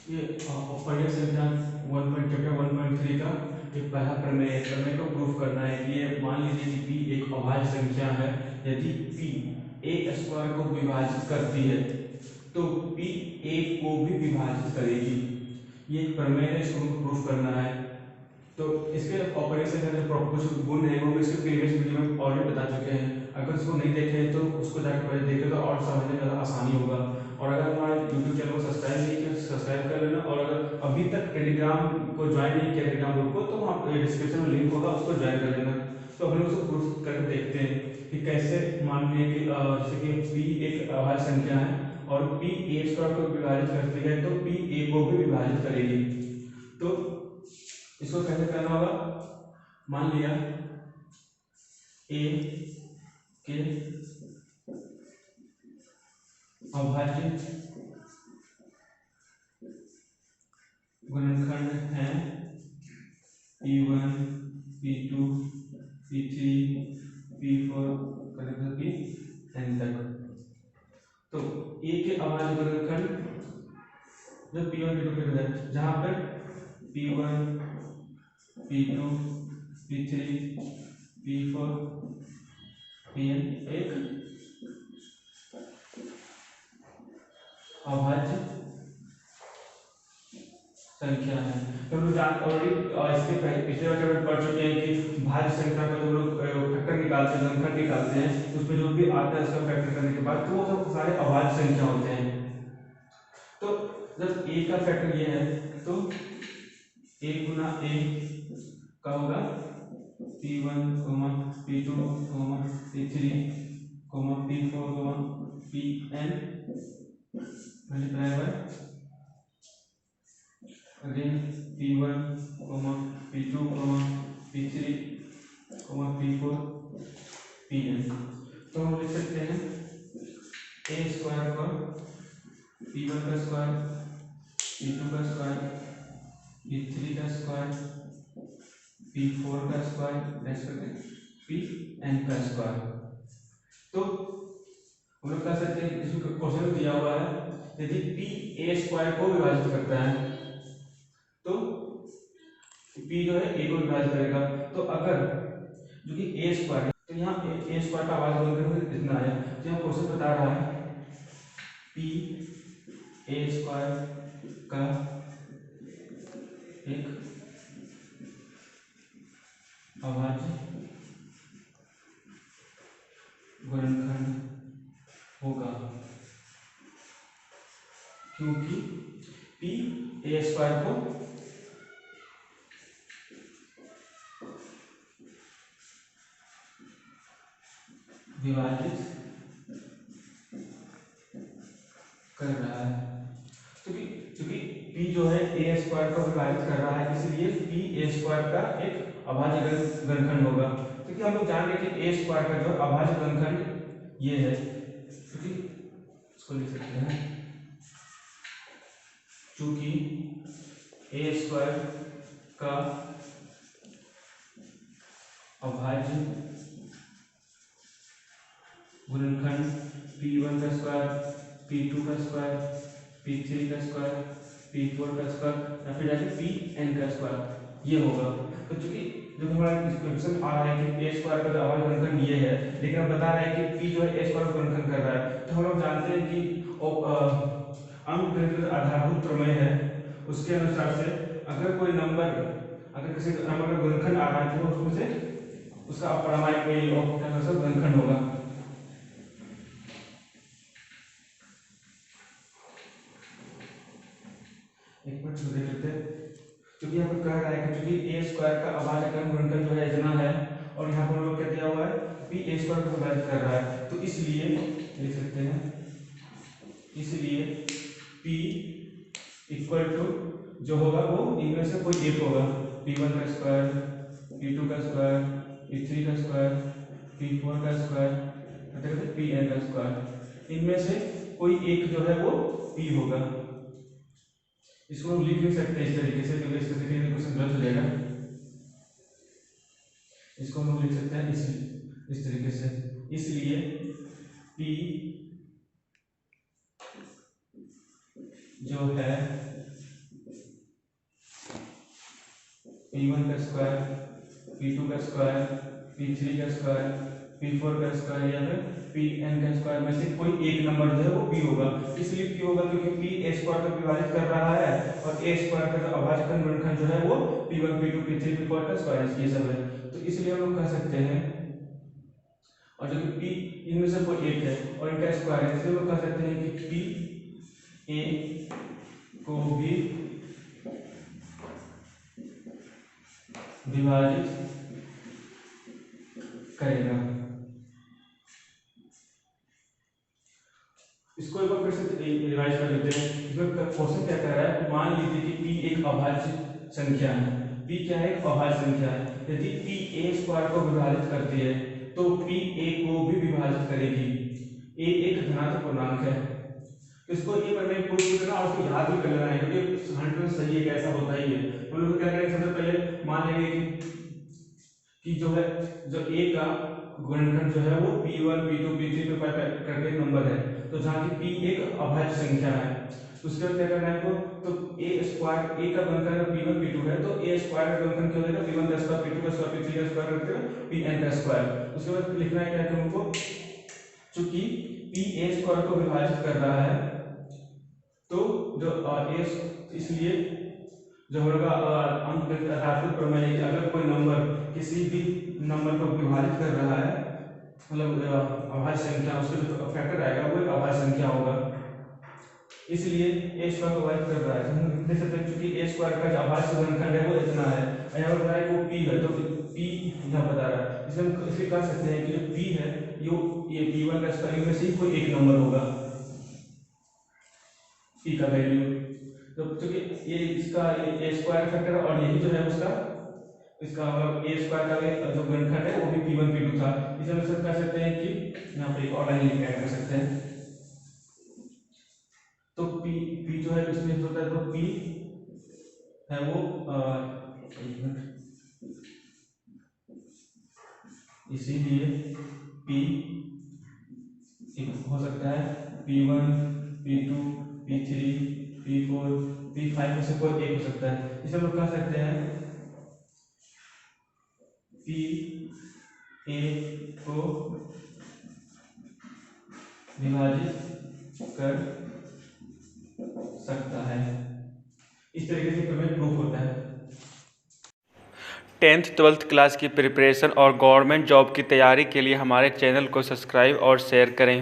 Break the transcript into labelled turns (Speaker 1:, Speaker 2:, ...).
Speaker 1: ये पर्याय संख्या 1.3 का एक पहला प्रमेय को प्रूफ करना है कि ये मान लीजिए कि p एक अभाज्य संख्या है। यदि p a स्क्वायर को विभाजित करती है तो p a को भी विभाजित करेगी। ये एक प्रमेय है, इसको प्रूफ करना है। तो इसके ऑपरेशन का जो कुछ गुण है वो इसके प्रीवियस वीडियो में ऑलरेडी बता चुके हैं। अगर उसको नहीं देखे तो उसको जाकर पहले देखे तो और समझने में ज़्यादा आसानी होगा। और अगर हमारे यूट्यूब चैनल को सब्सक्राइब नहीं किया तो सब्सक्राइब कर लेना। और अगर अभी तक टेलीग्राम को ज्वाइन नहीं किया टेलीग्राम ग्रुप को, तो वहाँ डिस्क्रिप्शन में लिंक होगा, उसको ज्वाइन कर लेना। तो हम लोग उसको प्रूफ करके देखते हैं कि कैसे मान लीजिए कि जैसे कि p एक अभाज्य संख्या है और p a स्क्वायर को विभाजित करती है तो p a को भी विभाजित करेगी। तो इसको कैसे करना होगा, मान लिया a के अभाज्य गुणनखंड हैं p1 p2 p3 p4 pn तक। तो a के अभाज्य गुणनखंड जो p1 p2 p3 है, जहां पर p1 p2 p3 p4 pn एक अभाज्य संख्या है। तो हम लोग ऑलरेडी इसके पिछले वीडियो में पढ़ चुके हैं कि भाज्य संख्या का जो लोग फैक्टर निकालते हैं, गुणनखंड निकालते हैं, उसमें जो भी आता है उसका फैक्टर करने के बाद तो वो सब सारे अभाज्य संख्या होते हैं। तो जब a का फैक्टर ये है तो a गुना a का होगा p1 p2 p3 p4 pn multiply by again p1 p2 p3 p4 pn। तो हम लिख सकते हैं a स्क्वायर पर p1 का स्क्वायर p2 का स्क्वायर p3 का स्क्वायर p4 का स्क्वायर pn का स्क्वायर। तो हम लोग कह सकते हैं इसमें क्वेश्चन में दिया हुआ है यदि p a स्क्वायर को विभाजित करता है तो p जो है a को विभाजित करेगा। तो अगर जो कि a स्क्वायर, तो यहाँ a स्क्वायर का अभाज्य गुणनखंड कितना है, तो यहाँ क्वेश्चन बता रहा है p a स्क्वायर का एक अभाज्य गुणनखंड होगा क्योंकि p a स्क्वायर को विभाजित कर रहा है। क्योंकि p जो है a स्क्वायर को विभाजित कर रहा है, इसलिए p a स्क्वायर का एक अभाज्य गुणनखंड होगा। क्योंकि हम लोग जान रहे हैं कि a स्क्वायर का जो अभाज्य गुणनखंड ये है, क्योंकि इसको लिख सकते हैं क्योंकि a स्क्वायर का अभाज्य गुणनखंड p1 का स्क्वायर p2 का स्क्वायर p3 का स्क्वायर p4 का स्क्वायर या फिर जाके pn का स्क्वायर ये होगा। तो चूंकि जो हमारा क्वेश्चन आ रहा है कि a स्क्वायर का अभाज्य गुणनखंड ये है, लेकिन हम बता रहे हैं कि p जो है a स्क्वायर का गुणनखंड कर रहा है, तो हम लोग जानते हैं कि अंकगणित आधारभूत प्रमेय है, उसके अनुसार से अगर कोई नंबर, अगर किसी नंबर का गुणनखंड आ रहा है तो उसमें से उसका अपरामायिक गुणनखंड होगा। एक मिनट देख लेते हैं। क्योंकि यहाँ पर कह रहा है कि चूंकि a स्क्वायर का अभाज्य गुणनखंड जो है इतना है और यहाँ पर हम लोग क्या दिया हुआ है p a स्क्वायर को विभाजित कर रहा है, तो इसलिए लिख सकते हैं इसलिए p इक्वल टू जो होगा वो इनमें से कोई एक होगा, p1 का स्क्वायर p2 का स्क्वायर p3 का स्क्वायर p4 का स्क्वायर pn का स्क्वायर, इनमें से कोई एक जो है वो p होगा। इसको हम लिख भी सकते हैं इस तरीके से, क्योंकि इस तरीके से क्वेश्चन गलत हो जाएगा। इसको हम लिख सकते हैं इस तरीके से, इसलिए p जो है P1 का स्क्वायर, P2 का स्क्वायर, P3 का स्क्वायर, P4 का स्क्वायर या फिर Pn का स्क्वायर में से कोई एक नंबर जो है वो P होगा। इसलिए P होगा क्योंकि P a स्क्वायर को विभाजित कर रहा है और a स्क्वायर का जो अभाज्य गुणनखंड जो है वो P1 P2 P3 P4 का स्क्वायर ये सब है। तो इसलिए हम लोग कह सकते हैं, और जो कि P इनमें से कोई एक है और इनका स्क्वायर है, इसलिए हम लोग कह सकते हैं कि P a को भी विभाजित करेगा। इसको एक बार फिर से रिवाइज कर लेते हैं। इसमें क्वेश्चन क्या कह रहा है, मान लीजिए कि p एक अभाज्य संख्या है। p क्या है? एक अभाज्य संख्या है। यदि p a स्क्वायर को विभाजित करती है तो p a को भी विभाजित करेगी। a एक धनात्मक पूर्णांक है। इसको ये प्रमेय प्रूव करना और उसको याद भी कर लेना है, क्योंकि 100% सही है कि ऐसा होता ही है। हम लोग क्या करेंगे, सबसे पहले मान लेंगे कि जो है जो a का गुणनखंड जो है वो P1 P2 P3 पे करके नंबर है। तो जहाँ की p एक अभाज्य संख्या है तो उसके बाद क्या करना है तो a स्क्वायर, a का गुणनखंड P1 P2 है तो a स्क्वायर का गुणनखंड क्या हो जाएगा? P1 का स्क्वायर, P2 का स्क्वायर, P3 का स्क्वायर करके Pn का स्क्वायर। उसके बाद लिखना है क्या कि हमको, चूंकि p a स्क्वायर को विभाजित कर रहा है तो जो a, इसलिए जो होगा अंक प्रमेय, अगर कोई नंबर किसी भी नंबर को विभाजित कर रहा है, मतलब अभाज्य संख्या, उसका जो फैक्टर आएगा वो एक अभाज्य संख्या होगा। इसलिए a स्क्वायर को विभाजित कर रहा है, हम देख सकते हैं क्योंकि a स्क्वायर का जो अभाज्य गुणनखंड है वो इतना है, यहाँ पर बताया वो p है, तो p यहाँ बता रहा है। इसलिए हम इसलिए कह सकते हैं कि जो p है ये P1 का स्क्वायर में से ही कोई एक नंबर होगा p का वैल्यू। तो क्योंकि ये इसका a स्क्वायर फैक्टर है और यही जो है उसका इसका मतलब a स्क्वायर का जो गुणनखंड है वो भी P1 P2 था। इसे हम सब कह सकते हैं कि यहाँ पे एक और लाइन लिख के कर सकते हैं। तो p जो है इसमें होता है, तो p है वो एक मिनट, इसीलिए p हो सकता है P1 P2 P3 P4 P5 में से कोई एक हो सकता है। इसे हम लोग कह सकते हैं P a को विभाजित कर सकता है। इस तरीके से प्रमेय प्रूफ होता है।
Speaker 2: 10th 12th क्लास की प्रिपरेशन और गवर्नमेंट जॉब की तैयारी के लिए हमारे चैनल को सब्सक्राइब और शेयर करें।